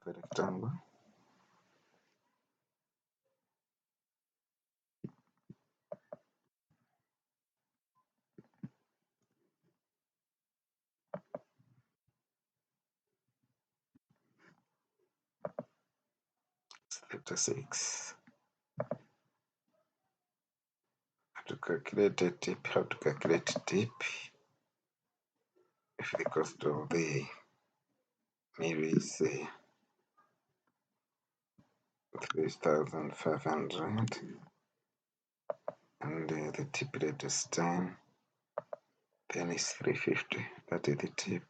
the rectangle. It's 36. How to calculate a tip? How to calculate tip? If the cost of the mirror is 3,500 and the tip rate is 10, then it's 350. That is the tip.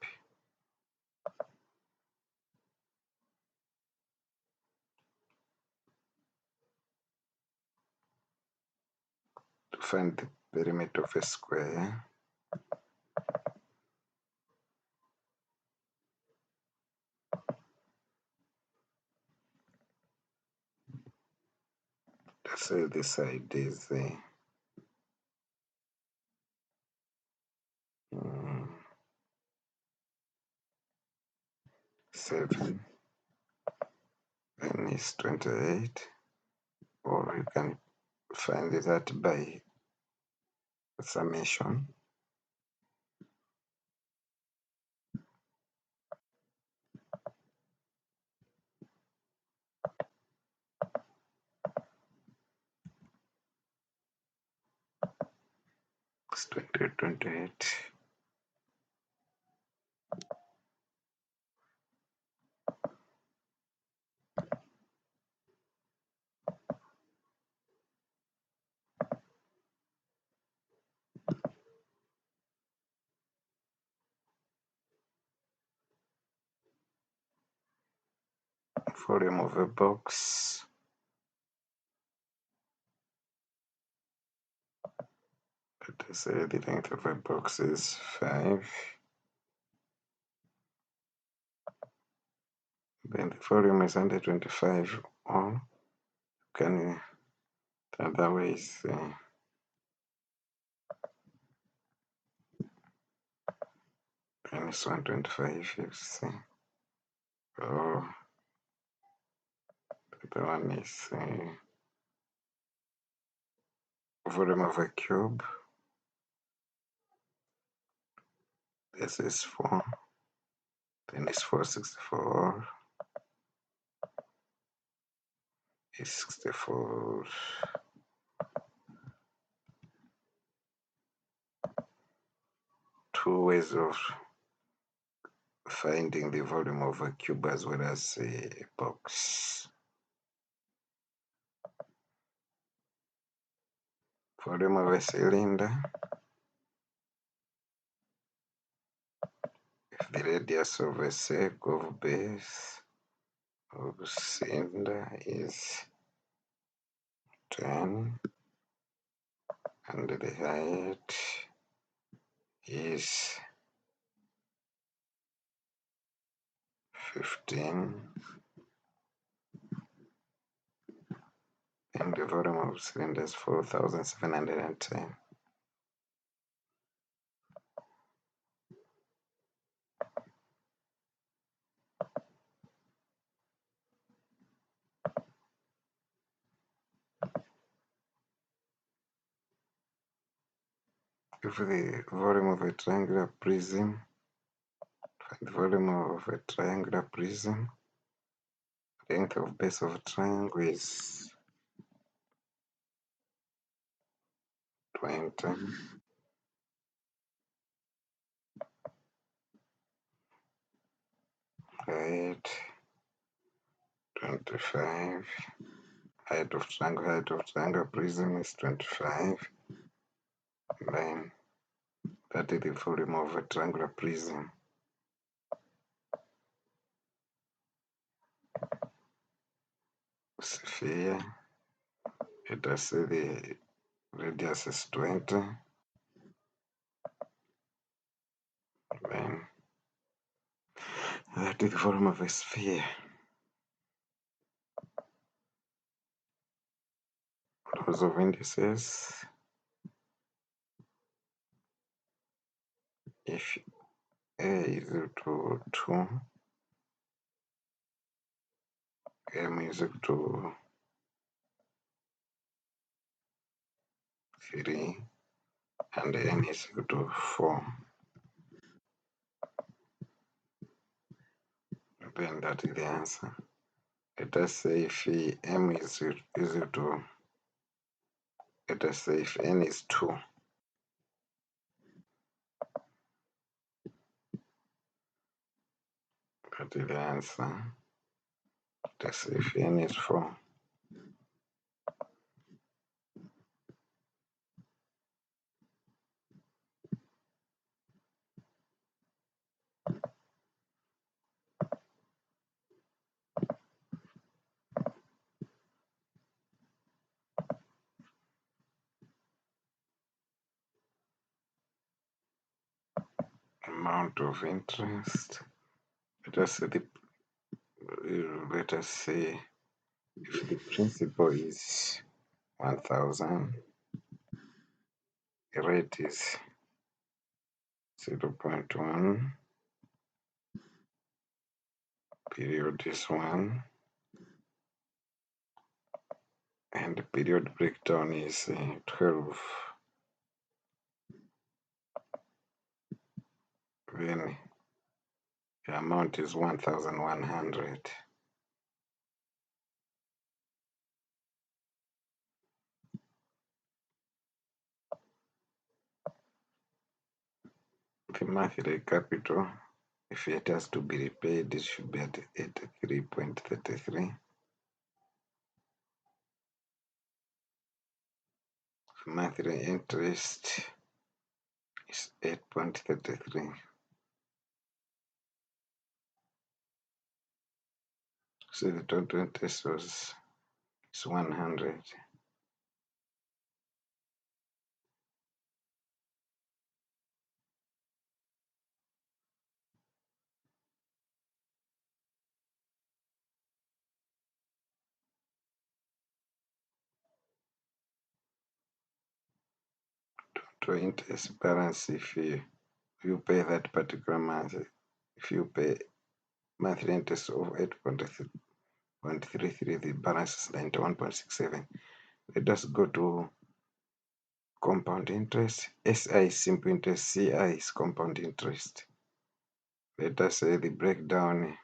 To find the perimeter of a square, let's say the side is 7, then it's 28, or you can find that by summation. It's 28, 28. Volume of a box, let us say the length of a box is 5, then the volume is 125, or can the other way is minus 125, you see, or the other one is volume of a cube. This is 4, then it's 464, is 64. Two ways of finding the volume of a cube as well as a box. Volume of a cylinder, if the radius of a circle of base of cylinder is 10 and the height is 15, and the volume of cylinder is 4,710. If the volume of a triangular prism, find the volume of a triangular prism, length of base of a triangle is 20, height 25, height of triangle prism is 25, then that is the volume of a triangular prism. Sphere, let us say the radius is 20, then that is the volume of a sphere. Laws of indices, if A is equal to 2, m is equal to 3 and n is equal to 4, then that is the answer. Let us say if m is equal to, let us say if n is 2, that is the answer. Let us say if n is 4, amount of interest. Let us say if the principal is 1000, the rate is 0.1, period is 1, and the period breakdown is 12. Then the amount is 1100. The monthly capital, if it has to be repaid, it should be at 83.33. Monthly interest is 8.33. So the total interest is 100. Total interest balance, if you pay that particular month, if you pay monthly interest of 8.33, the balance is 91.67. Let us go to compound interest. SI is simple interest, CI is compound interest. Let us say the breakdown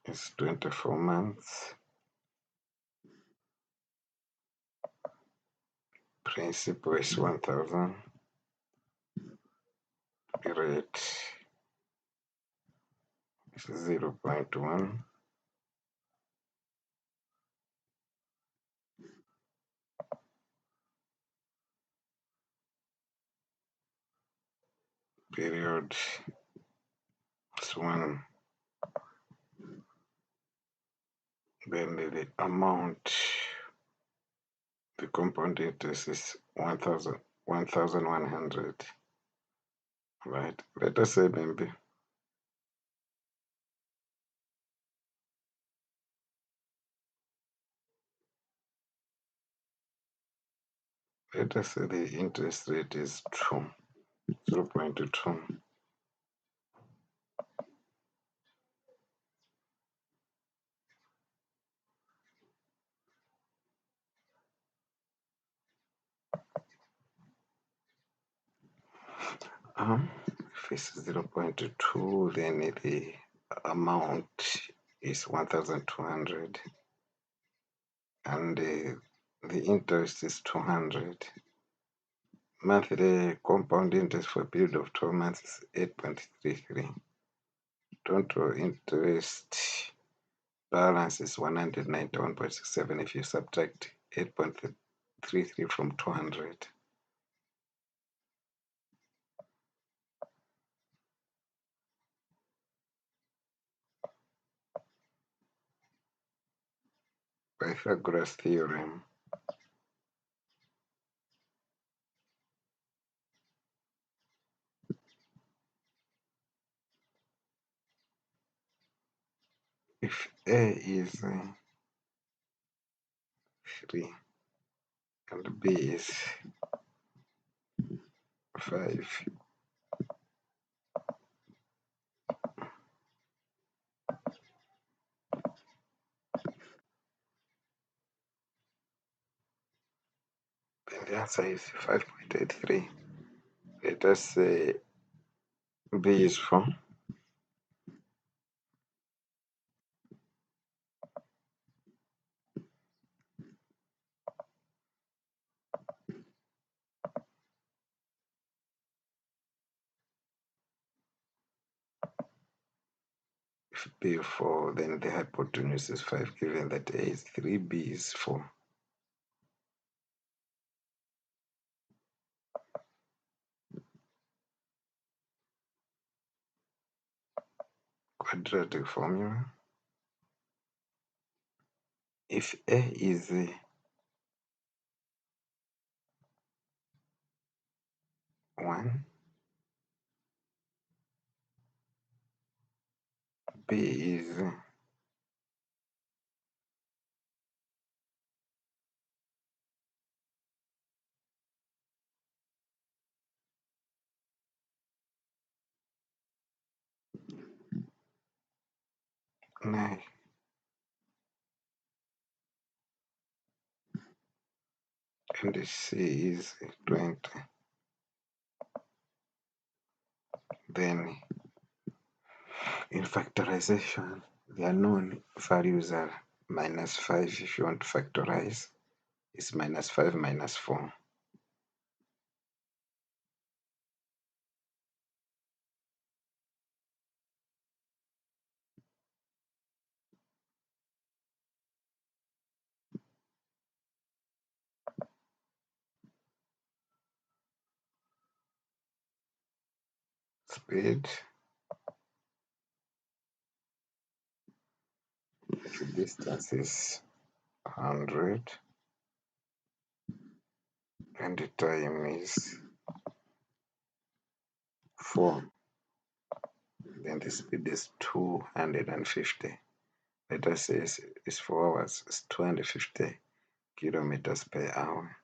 is 24 months. Principal is 1000. Rate is 0.1. Period is 1. Then the amount, the compound interest is 1100. Right. Let us say maybe let us say the interest rate is 0.2. If it's 0.2, then the amount is 1200 and the interest is 200. Monthly compound interest for a period of 12 months is 8.33. Total interest balance is 191.67 if you subtract 8.33 from 200. Pythagoras theorem. If A is 3 and B is 5. Then the answer is 5.83. Let us say B is 4. If B is 4, then the hypotenuse is 5, given that A is 3, B is 4. Quadratic formula. If A is 1, B is 9, and C is 20, then in factorization, the unknown values are minus 5. If you want to factorize, it's minus 5 minus 4. Speed, the distance is 100, and the time is 4. Then the speed is 250. Let us say it's 4 hours, it's 250 kilometers per hour.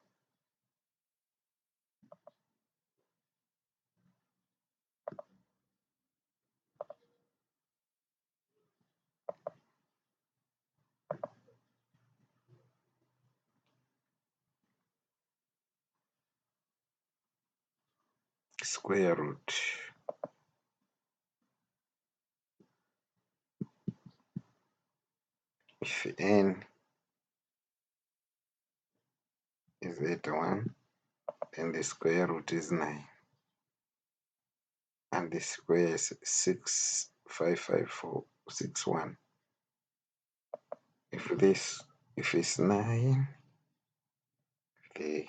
Square root. If n is 81, then the square root is 9. And the square is 655,461. If it's 9, the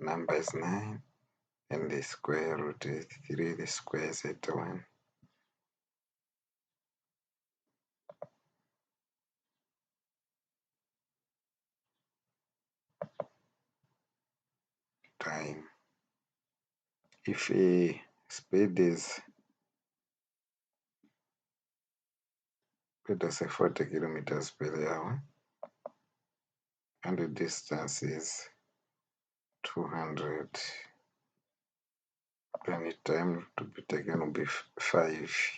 number is 9, and the square root is 3, the square is 81. Time. If a speed is, let us say 40 kilometers per hour, and the distance is 200, then the time to be taken will be 5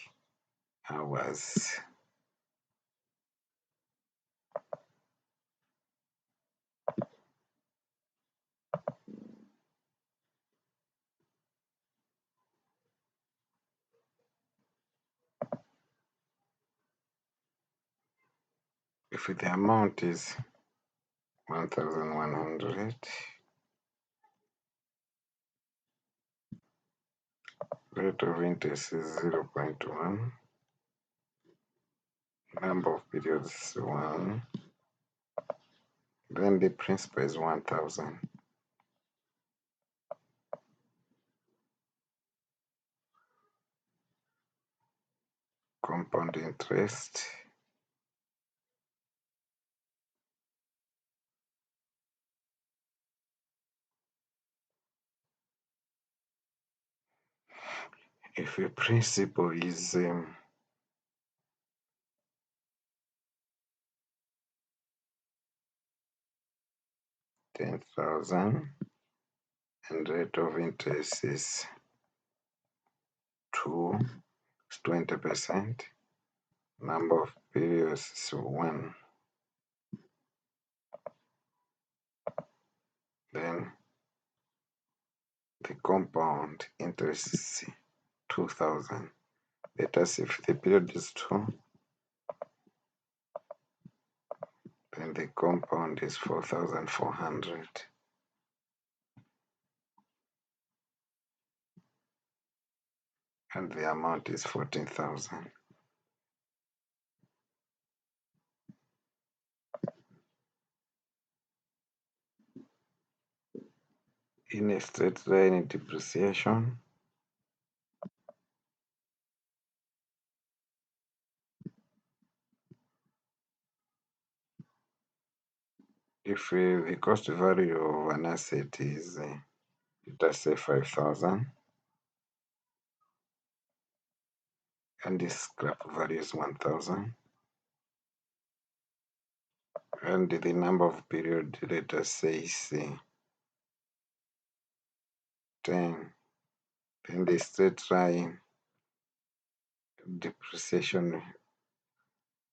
hours. If the amount is 1,100, rate of interest is 0.1, number of periods is 1, then the principal is 1,000. Compound interest if a principal is 10,000 and rate of interest is 20%. Number of periods is 1. Then the compound interest is 2000. Let us, if the period is 2, then the compound is 4400. And the amount is 14,000. In a straight line depreciation, if the cost value of an asset is, let us say 5,000, and the scrap value is 1,000, and the number of period, let us say, is 10, then the straight line depreciation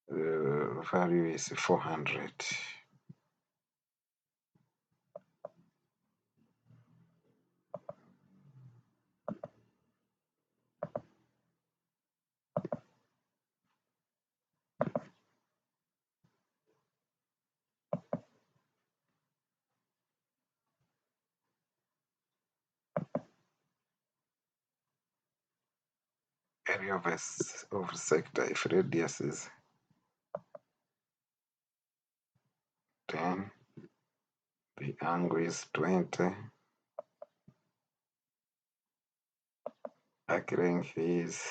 value is 400. Area of sector, if radius is 10, the angle is 20, arc length is,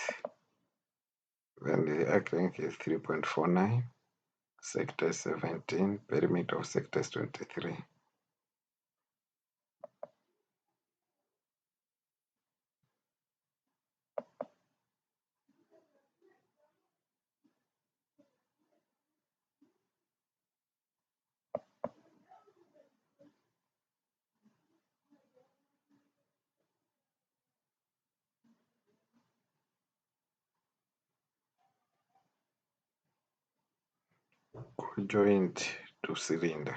then the arc length is 3.49, sector is 17, perimeter of sector is 23. Joint to cylinder.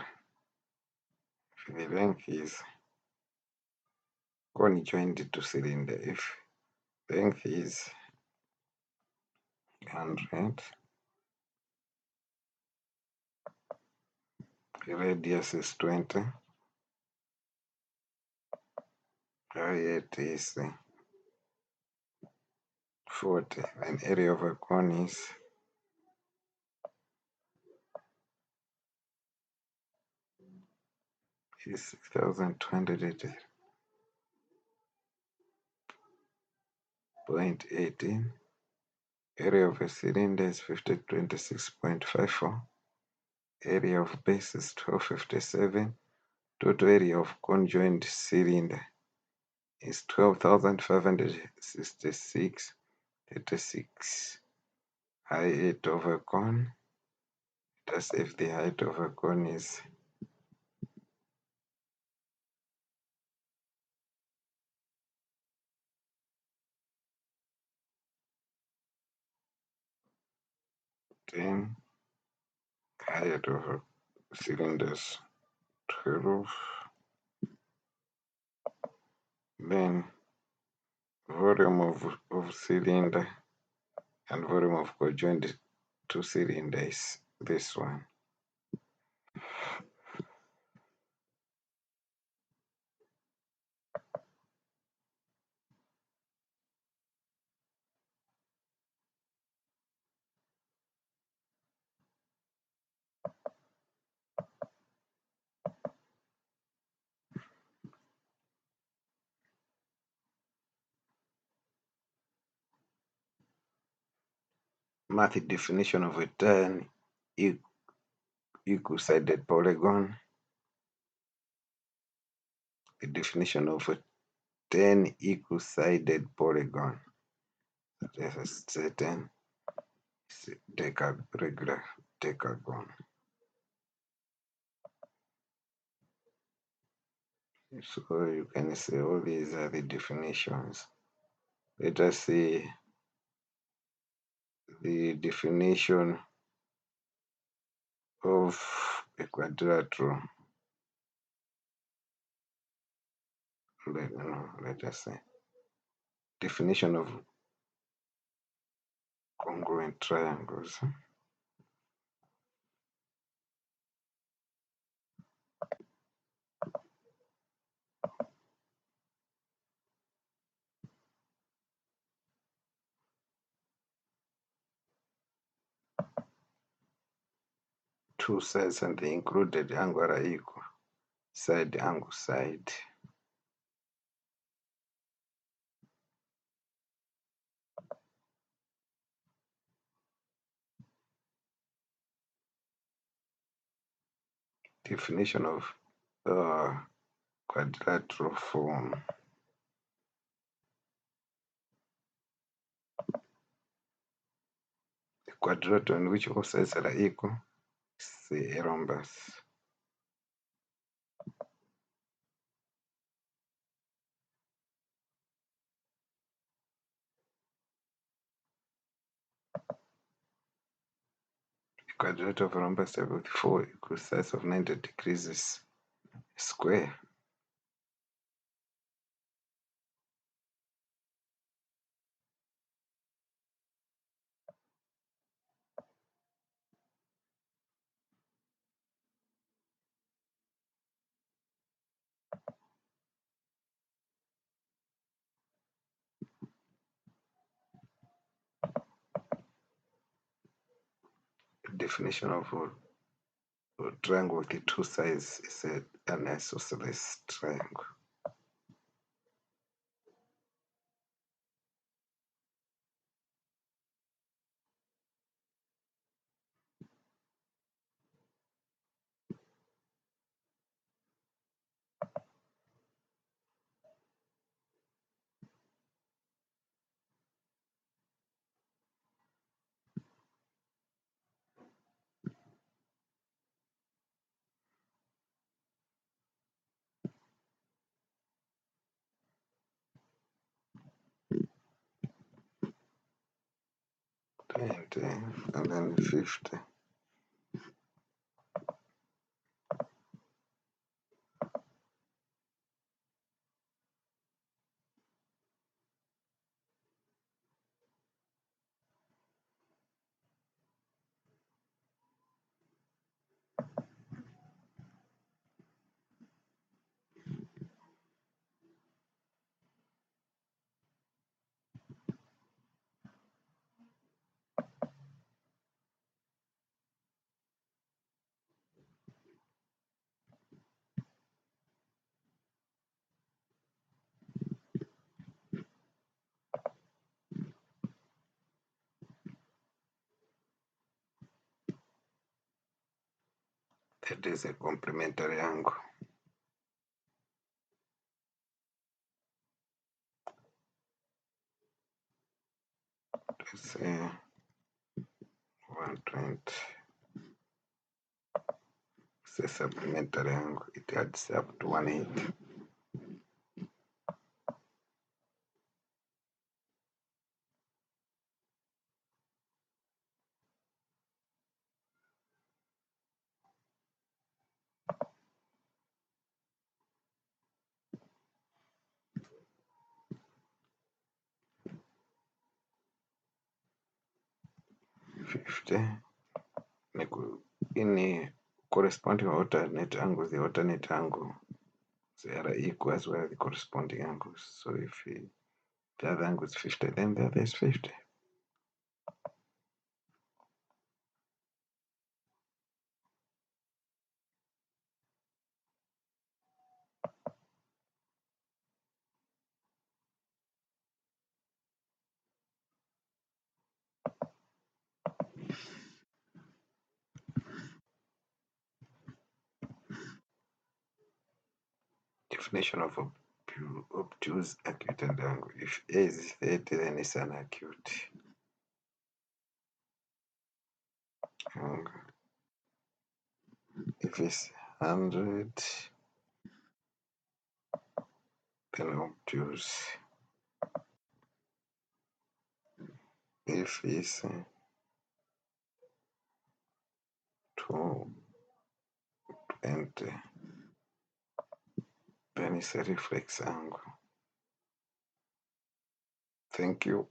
If the length is conjoined to cylinder, if length is 100, the radius is 20, height is 40, and area of a cone is 6,280.18. Area of a cylinder is 5026.54. Area of base is 1257. Total area of conjoined cylinder is 12,566.36. Height of a cone, that's if the height of a cone is 10, height of a cylinders 12, then volume of cylinder and volume of conjoined to cylinder is this one. Math definition of a 10 equal-sided polygon. The definition of a 10 equal-sided polygon. There's a certain regular decagon. So you can say all these are the definitions. Let us see the definition of a quadrilateral. Let us say definition of congruent triangles. Two sides and the included angle are equal. Side angle side. Definition of quadrilateral form. A quadrilateral in which all sides are equal is a rhombus. A quadrilateral of a rhombus with four equal sides of 90 degrees is a square. The definition of a triangle with the two sides is an isosceles triangle. And then 50. That is a complementary angle. Let's say 120. It's a supplementary angle. It adds up to 180. In a corresponding alternate angles, the alternate angle, they are equal as well as the corresponding angles. So if the other angle is 50, then the other is 50. Definition of obtuse acute angle. If A is 30, then it's an acute angle. If it's 100, then obtuse. If is 220, then is a reflex angle. Thank you.